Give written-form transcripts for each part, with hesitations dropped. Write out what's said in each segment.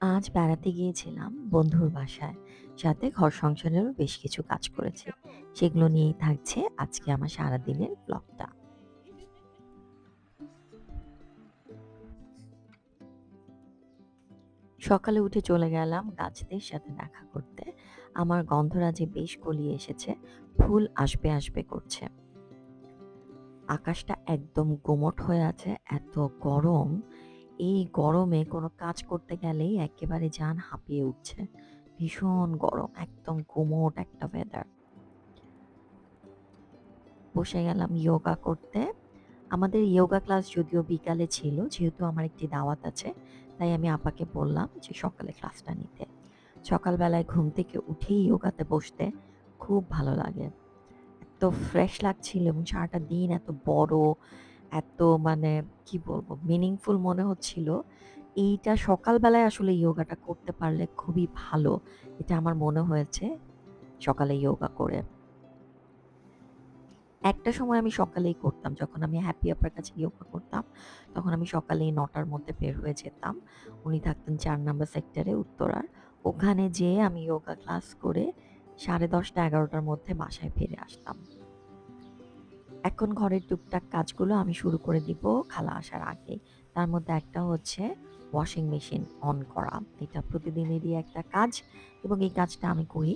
আজ বেড়াতে গিয়েছিলাম বন্ধুর বাসায়। সাথে ঘর সংসারেরও বেশ কিছু কাজ করেছি। সেগুলো নিয়েই থাকছে আজকে আমার সারাদিনের ব্লগটা। সকালে উঠে চলে গেলাম গাছদের সাথে দেখা করতে। আমার গন্ধরাজে বেশ গলিয়ে এসেছে। ফুল আসবে আসবে করছে। আকাশটা একদম গুমোট হয়ে আছে, এত গরম। এই গরমে কোনো কাজ করতে গেলেই একেবারে জান হাঁপিয়ে উঠছে। ভীষণ গরম, একদম গুমোট একটা ওয়েদার। বসে গেলাম যোগা করতে। আমাদের যোগা ক্লাস যদিও বিকালে ছিল, যেহেতু আমার একটি দাওয়াত আছে, তাই আমি আপাকে বললাম যে সকালে ক্লাসটা নিতে। সকালবেলায় ঘুম থেকে উঠেই যোগাতে বসতে খুব ভালো লাগে। এত ফ্রেশ লাগছিল এবং সারাটা দিন এত বড়, এত মানে কি বলবো মিনিংফুল মনে হচ্ছিল। এইটা সকালবেলায় আসলে যোগাটা করতে পারলে খুবই ভালো। এটা আমার মনে হয়েছে সকালে যোগা করে। একটা সময় আমি সকালেই করতাম। যখন আমি হ্যাপি আপার কাছে যোগা করতাম, তখন আমি সকালেই ৯টার মধ্যে বের হয়ে যেতাম। উনি থাকতেন ৪ নাম্বার সেক্টরে উত্তরার। ওখানে যেয়ে আমি যোগা ক্লাস করে 10:30-11টার মধ্যে বাসায় ফিরে আসতাম। এখন ঘরের টুকটাক কাজগুলো আমি শুরু করে দিব খালা আসার আগেই। তার মধ্যে একটা হচ্ছে ওয়াশিং মেশিন অন করা। এটা প্রতিদিনেরই একটা কাজ এবং এই কাজটা আমি করি।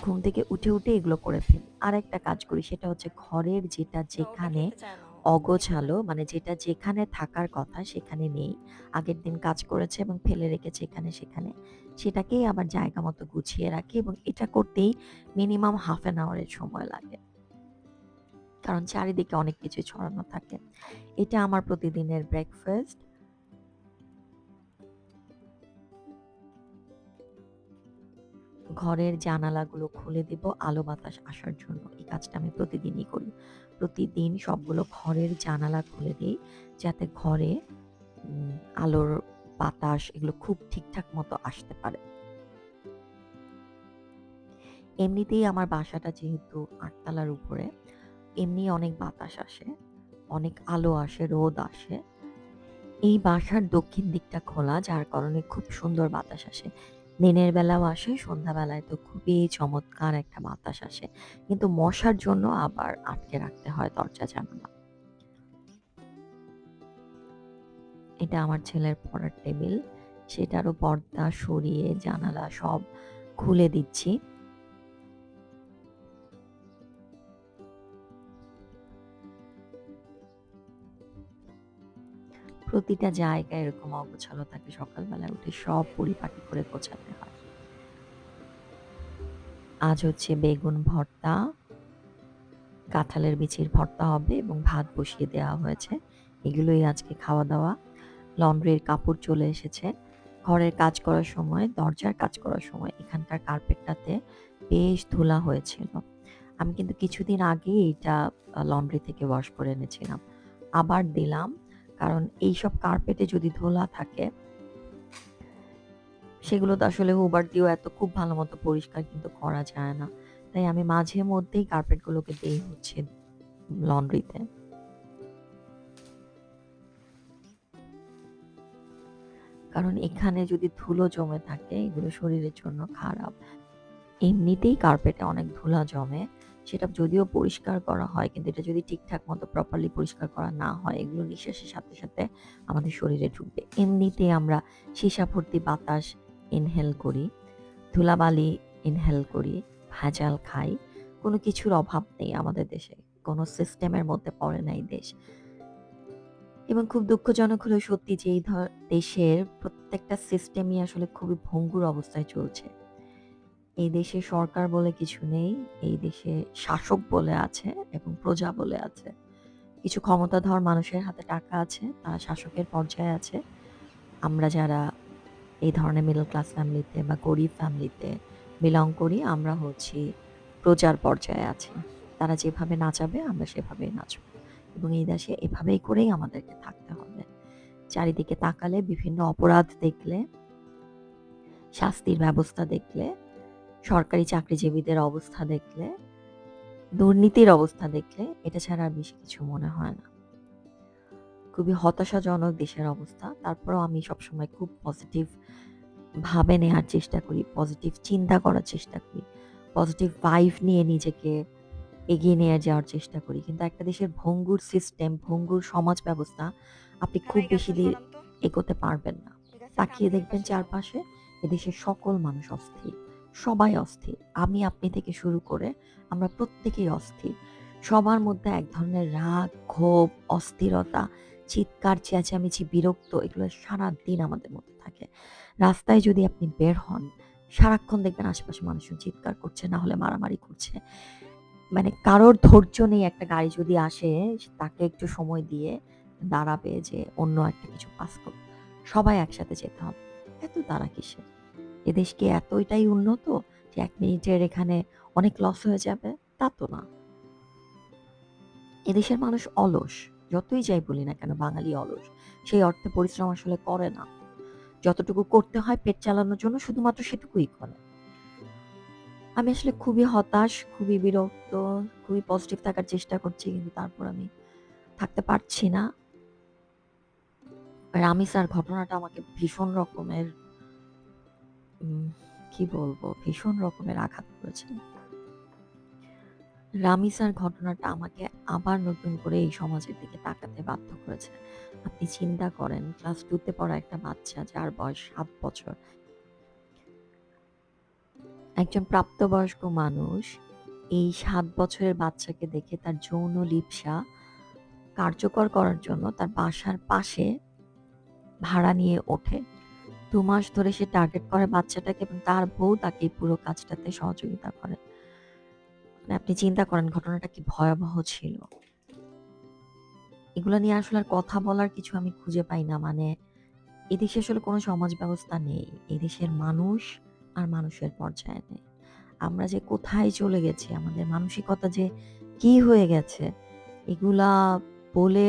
ঘুম থেকে উঠে এগুলো করে ফেলি। আরেকটা কাজ করি, সেটা হচ্ছে ঘরের যেটা ওটা যেখানে খেতে চায় না ও। অগোছালো, মানে যেটা যেখানে থাকার কথা সেখানে নেই। আগের দিন কাজ করেছে এবং ফেলে রেখেছে এখানে সেখানে। সেটাকেই আবার জায়গা মতো গুছিয়ে রাখি এবং এটা করতেই মিনিমাম হাফ অ্যান আওয়ারের সময় লাগে। কারণ চারিদিকে অনেক কিছু ছড়ানো থাকে। এটা আমার প্রতিদিনের ব্রেকফাস্ট। ঘরের জানালাগুলো খুলে দিব আলো বাতাস আসার জন্য। এই কাজটা আমি প্রতিদিনই করি। প্রতিদিন সবগুলো ঘরের জানালা খুলে দেই, যাতে ঘরে উম আলোর বাতাস এগুলো খুব ঠিকঠাক মতো আসতে পারে। এমনিতেই আমার বাসাটা যেহেতু ৮ তলার উপরে, এমনি অনেক বাতাস আসে, অনেক আলো আসে, রোদ আসে। এই বাসার দক্ষিণ দিকটা খোলা, যার কারণে খুব সুন্দর বাতাস আসে। দিনের বেলাও আসে, সন্ধ্যাবেলায় তো খুবই চমৎকার একটা বাতাস আসে। কিন্তু মশার জন্য আবার আটকে রাখতে হয় দরজা জানালা। এটা আমার ছেলের পড়ার টেবিল। সেটারও পর্দা সরিয়ে জানালা সব খুলে দিচ্ছি। প্রতিটা জায়গায় এরকম অগোছালো থাকে, সকালবেলায় উঠে সব পরিপাটি করে গোছাতে হয়। আজ হচ্ছে বেগুন ভর্তা, কাঁঠালের বিচির ভর্তা হবে এবং ভাত বসিয়ে দেওয়া হয়েছে। এগুলোই আজকে খাওয়া-দাওয়া। লন্ড্রির কাপড় চলে এসেছে। ঘরের কাজ করার সময়, দরজার কাজ করার সময় এখানকার কার্পেটটাতে বেশ ধুলা হয়েছিল। আমি কিন্তু কিছুদিন আগেই এইটা লন্ড্রি থেকে ওয়াশ করে এনেছিলাম। আবার দিলাম, কারণ এইসব কার্পেটে যদি ধুলা থাকে, সেগুলো তো আসলে হুবার দিয়েও এত খুব ভালো মতো পরিষ্কার কিন্তু করা যায় না। তাই আমি মাঝে মধ্যেই কার্পেটগুলোকে দেই হচ্ছে লন্ড্রিতে। কারণ এখানে যদি ধুলো জমে থাকে এগুলো শরীরের জন্য খারাপ। এমনিতেই কার্পেটে অনেক ধুলা জমে। সেটা যদিও পরিষ্কার করা হয়, কিন্তু এটা যদি ঠিকঠাক মতো প্রপারলি পরিষ্কার করা না হয়, এগুলো নিঃশ্বাসের সাথে আমাদের শরীরে ঢুকবে। এমনিতেই আমরা সীসা ভর্তি বাতাস ইনহেল করি, ধুলাবালি ইনহেল করি, ভেজাল খাই। কোনো কিছুর অভাব নেই আমাদের দেশে। কোনো সিস্টেমের মধ্যে পড়ে না এই দেশ। এবং খুব দুঃখজনক হলেও সত্যি যে এই দেশের প্রত্যেকটা সিস্টেমই আসলে খুবই ভঙ্গুর অবস্থায় চলছে। এই দেশে সরকার বলে কিছু নেই। এই দেশে শাসক বলে আছে এবং প্রজা বলে আছে। কিছু ক্ষমতাধর মানুষের হাতে টাকা আছে, তারা শাসকের পর্যায়ে আছে। আমরা যারা এই ধরনের মিডল ক্লাস ফ্যামিলিতে বা গরিব ফ্যামিলিতে বিলং করি, আমরা হচ্ছি প্রজার পর্যায়ে আছি। তারা যেভাবে নাচাবে আমরা সেভাবেই নাচবো এবং এই দেশে এভাবেই করেই আমাদেরকে থাকতে হবে। চারিদিকে তাকালে, বিভিন্ন অপরাধ দেখলে, শাস্তির ব্যবস্থা দেখলে, সরকারি চাকরিজীবীদের অবস্থা দেখলে, দুর্নীতির অবস্থা দেখলে এটা ছাড়া আর বেশি কিছু মনে হয় না। খুবই হতাশাজনক দেশের অবস্থা। তারপরেও আমি সবসময় খুব পজিটিভ ভাবে নেওয়ার চেষ্টা করি, পজিটিভ চিন্তা করার চেষ্টা করি, পজিটিভ ভাইব নিয়ে নিজেকে এগিয়ে নিয়ে যাওয়ার চেষ্টা করি। কিন্তু একটা দেশের ভঙ্গুর সিস্টেম, ভঙ্গুর সমাজ ব্যবস্থা আপনি কেন খুব এই বেশি গাছটা দিন সরান তো? এগোতে পারবেন না। এই গাছের তাকিয়ে কান্ডটা এই দেখবেন পাশে সরান। চারপাশে এদেশের সকল মানুষ অস্থির। সবাই অস্থির। আমি আপনি থেকে শুরু করে আমরা প্রত্যেকেই অস্থির। সবার মধ্যে এক ধরনের রাগ, ক্ষোভ, অস্থিরতা, চিৎকার, চেঁচামেচি, বিরক্ত এগুলো সারাদিন আমাদের মধ্যে থাকে। রাস্তায় যদি আপনি বের হন, সারাক্ষণ দেখবেন আশেপাশে মানুষজন চিৎকার করছে, না হলে মারামারি করছে। মানে কারোর ধৈর্য নেই একটা গাড়ি যদি আসে তাকে একটু সময় দিয়ে দাঁড়াবে যে অন্য একটা কিছু পাস করুক। সবাই একসাথে যেতে হবে। এত তাড়া কিসের? এদেশ কি এতটাই উন্নত যে ১ মিনিটের এখানে অনেক লস হয়ে যাবে? তা তো না। এদেশের মানুষ অলস। যতই যাই বলি না কেন বাঙালি অলস। সেই অর্থে পরিশ্রম আসলে করে না। যতটুকু করতে হয় পেট চালানোর জন্য শুধুমাত্র সেটুকুই করে। আমি আসলে খুবই হতাশ, খুবই বিরক্ত, খুবই পজিটিভ থাকার চেষ্টা করছি কিন্তু তারপর আমি থাকতে পারছি না। রামিসার ঘটনাটা আমাকে ভীষণ রকমের উম কি বলবো? ভীষণ রকমের আঘাত করেছে। রামিসার ঘটনাটা আমাকে আবার নতুন করে এই সমাজের দিকে তাকাতে বাধ্য করেছে। আপনি চিন্তা করেন ক্লাস 2 তে পড়া একটা বাচ্চা যার বয়স ৭ বছর। একজন প্রাপ্তবয়স্ক মানুষ এই ৭ বছরের বাচ্চাকে দেখে তার যৌন লিপ্সা কার্যকর করার জন্য তার বাসার পাশে ভাড়া নিয়ে ওঠে। ২ মাস ধরে সে টার্গেট করে বাচ্চাটাকে এবং তার বউ তাকে এই পুরো কাজটাতে সহযোগিতা করে। মানে আপনি চিন্তা করেন ঘটনাটা কি ভয়াবহ ছিল। এগুলো নিয়ে আসলে আর কথা বলার কিছু আমি খুঁজে পাই না। মানে এদেশে আসলে কোনো সমাজ ব্যবস্থা নেই। এদেশের মানুষ আর মানুষের পর্যায়ে নেই। আমরা যে কোথায় চলে গেছি, আমাদের মানসিকতা যে কি হয়ে গেছে, এগুলা বলে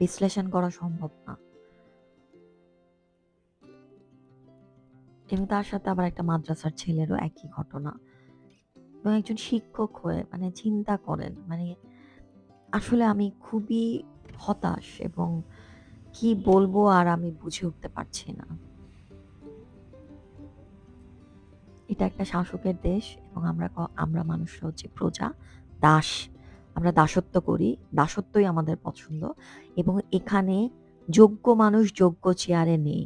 বিশ্লেষণ করা সম্ভব না। এবং তার সাথে আবার একটা মাদ্রাসার ছেলেরও একই ঘটনা। এবং একজন শিক্ষক হয়ে মানে চিন্তা করেন মানে আসলে আমি খুবই হতাশ এবং কি বলবো আর আমি বুঝে উঠতে পারছি না। এটা একটা শাসকের দেশ এবং আমরা মানুষরা হচ্ছে প্রজা, দাস। আমরা দাসত্ব করি। দাসত্বই আমাদের পছন্দ এবং এখানে যোগ্য মানুষ যোগ্য চেয়ারে নেই।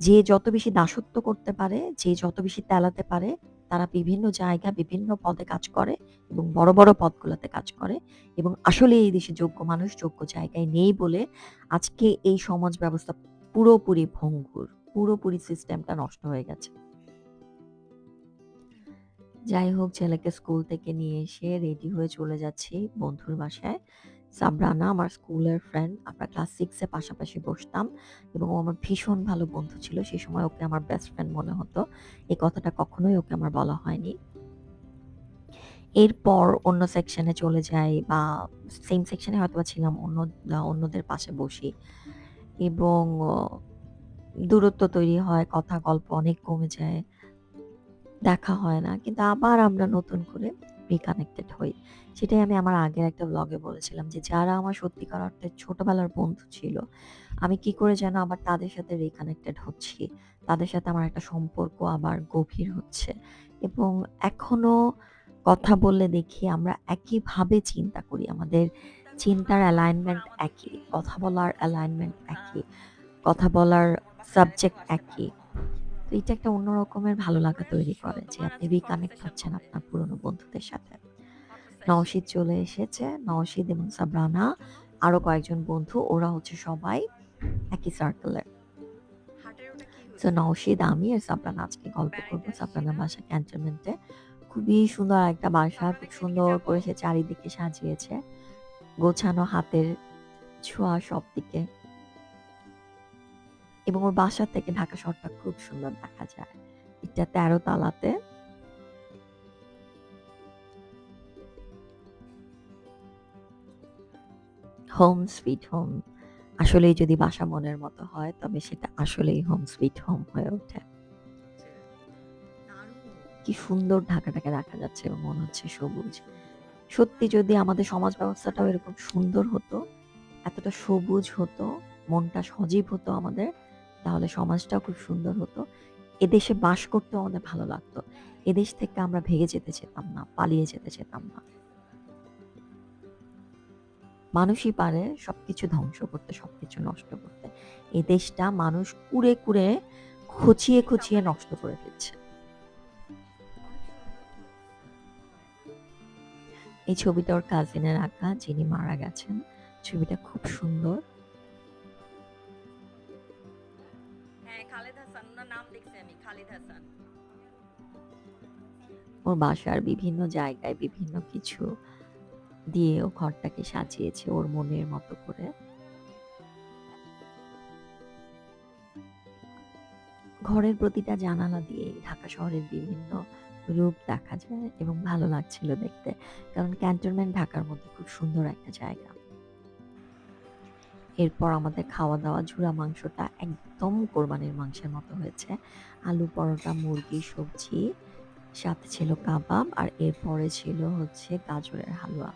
যে যত বেশি দাসত্ব করতে পারে, যে যত বেশি তেলাতে পারে, তারা বিভিন্ন জায়গা বিভিন্ন পদে কাজ করে এবং বড়, বড় পদগুলোতে কাজ করে এবং আসলে এই দেশে যোগ্য মানুষ যোগ্য জায়গায় নেই বলে আজকে এই সমাজ ব্যবস্থা পুরোপুরি ভঙ্গুর। পুরোপুরি সিস্টেমটা নষ্ট হয়ে গেছে। যাই হোক ছেলেকে স্কুল থেকে নিয়ে এসে রেডি হয়ে চলে যাচ্ছি বন্ধুর বাসায়। সাবরানা আমার স্কুলের ফ্রেন্ড। আমরা ক্লাস 6 এ পাশাপাশি বসতাম এবং ও আমার ভীষণ ভালো বন্ধু ছিল। সেই সময় ওকে আমার বেস্ট ফ্রেন্ড মনে হতো। এই কথাটা কখনোই ওকে আমার বলা হয়নি। এরপর অন্য সেকশনে চলে যাই বা সেম সেকশনে হয়তোবা ছিলাম অন্যদের পাশে বসি এবং দূরত্ব তৈরি হয়, কথা গল্প অনেক কমে যায়। দেখা হয় না। কিন্তু আবার আমরা নতুন করে রিকানেক্টেড হই। সেটাই আমি আমার আগের একটা ব্লগে বলেছিলাম যে যারা আমার সত্যিকার অর্থে ছোটবেলার বন্ধু ছিল, আমি কি করে যেন আবার তাদের সাথে রিকানেক্টেড হচ্ছি। তাদের সাথে আমার একটা সম্পর্ক আবার গভীর হচ্ছে। এবং এখনো কথা বললে দেখি আমরা একইভাবে চিন্তা করি। আমাদের চিন্তার অ্যালাইনমেন্ট একই। কথা বলার অ্যালাইনমেন্ট একই। কথা বলার সাবজেক্ট একই। তো এটা একটা অন্য রকমের ভালো লাগা তৈরি করে যে আপনি রিকানেক্ট হচ্ছেন আপনার পুরনো বন্ধুদের সাথে। নওশীদ চলে এসেছে। নওশীদ এবং সাবরানা আরো কয়েকজন বন্ধু ওরা হচ্ছে সবাই একই সার্কেলের। হার্টের ওটা কি সো হয়েছে? নওশীদ আমি আর সাবরানা আজকে গল্প করব। বেড়াইতে আসছি সাবরানার না? বাসা ক্যান্টনমেন্টে। খুবই সুন্দর একটা বাসা। আমরা খুব কি ওদিকে সুন্দর যাব? করে সে চারিদিকে সাজিয়েছে। গোছানো হাতের ছোঁয়া সবদিকে। এবং ওর বাসা থেকে ঢাকা শহরটা খুব সুন্দর দেখা যায়। এটা ১৩ তালাতে। Home sweet home. আসলেই যদি বাসা মনের মতো হয় তবে সেটা আসলেই হোম সুইট হোম হয়ে ওঠে। যে দারুণ। কি সুন্দর ঢাকাটাকে দেখা যাচ্ছে এবং মনে হচ্ছে সবুজ। সত্যি যদি আমাদের সমাজ ব্যবস্থাটাও এরকম সুন্দর হতো, এতটা সবুজ হতো, মনটা সজীব হতো আমাদের, তাহলে সমাজটাও খুব সুন্দর হতো এদেশে বাস করতেও আমাদের ভালো লাগতো। এদেশ থেকে আমরা ভেগে যেতে চেতাম না, পালিয়ে যেতে চেতাম না। মানুষই পারে সবকিছু ধ্বংস করতে, সবকিছু নষ্ট করতে। এই দেশটা মানুষ কুরে, কুরে, খুঁচিয়ে, এই খুঁচিয়ে চাপাটা নষ্ট কি করে ছবি? দিচ্ছে। অনেক সুন্দর তো। এই ছবিটা ওর কাজিনের আঁকা, যিনি মারা গেছেন। ছবিটা খুব সুন্দর। হ্যাঁ, খালেদ হাসান। উনার নাম দেখছি আমি, খালিদ হাসান। ওর বাসার বিভিন্ন জায়গায় বিভিন্ন কিছু দিয়ে ও ঘরটাকে সাজিয়েছে ওর মনের মতো করে। ঘরের প্রতিটা জানালা দিয়ে ঢাকা শহরের বিভিন্ন রূপ দেখা যায় এবং ভালো লাগছিল দেখতে। কারণ ক্যান্টনমেন্ট ঢাকার মধ্যে খুব সুন্দর একটা জায়গা। এরপর আমাদের খাওয়া-দাওয়া, ঝুরা মাংসটা একদম কোরবানির মাংসের মতো হয়েছে। আলু পরোটা, মুরগি, সবজি, সাথে ছিল কাবাব আর এরপরে ছিল হচ্ছে গাজরের হালুয়া।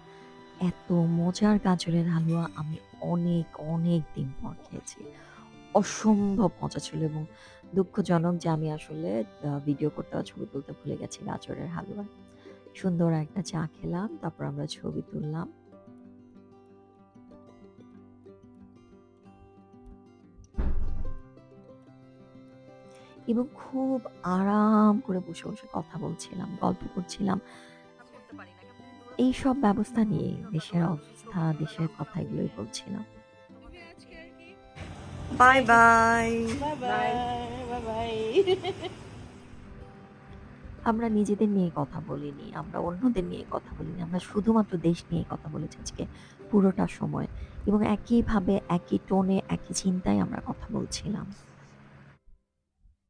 এত মজার গাজরের হালুয়া আমি অনেক, অনেক দিন পর খেয়েছি। অসম্ভব মজা ছিল এবং দুঃখজনক যে আমি আসলে ভিডিও করতে বা ছবি তুলতে ভুলে গেছি গাজরের হালুয়ার। সুন্দর একটা চা খেলাম, তারপর আমরা ছবি তুললাম। এবং খুব আরাম করে বসে, বসে কথা বলছিলাম, গল্প করছিলাম। কাজ করতে পারি না। কেমন জানি দৌড়াদৌড়ি এইসব করতে করতে ব্যবস্থা মনে নিয়েই হচ্ছিল দেশের তারপর অবস্থা, ছবি তোলার দেশের ব্যবস্থা কথা করে এগুলোই দিই। বলছিলাম। তোমাকে bye bye. Bye bye. Bye bye bye. আমরা নিজেদের নিয়ে কথা বলিনি, আমরা অন্যদের নিয়ে কথা বলিনি। আমরা শুধুমাত্র দেশ নিয়ে কথা বলেছি আজকে পুরোটা সময় এবং একইভাবে, একই টোনে, একই চিন্তায় আমরা কথা বলছিলাম।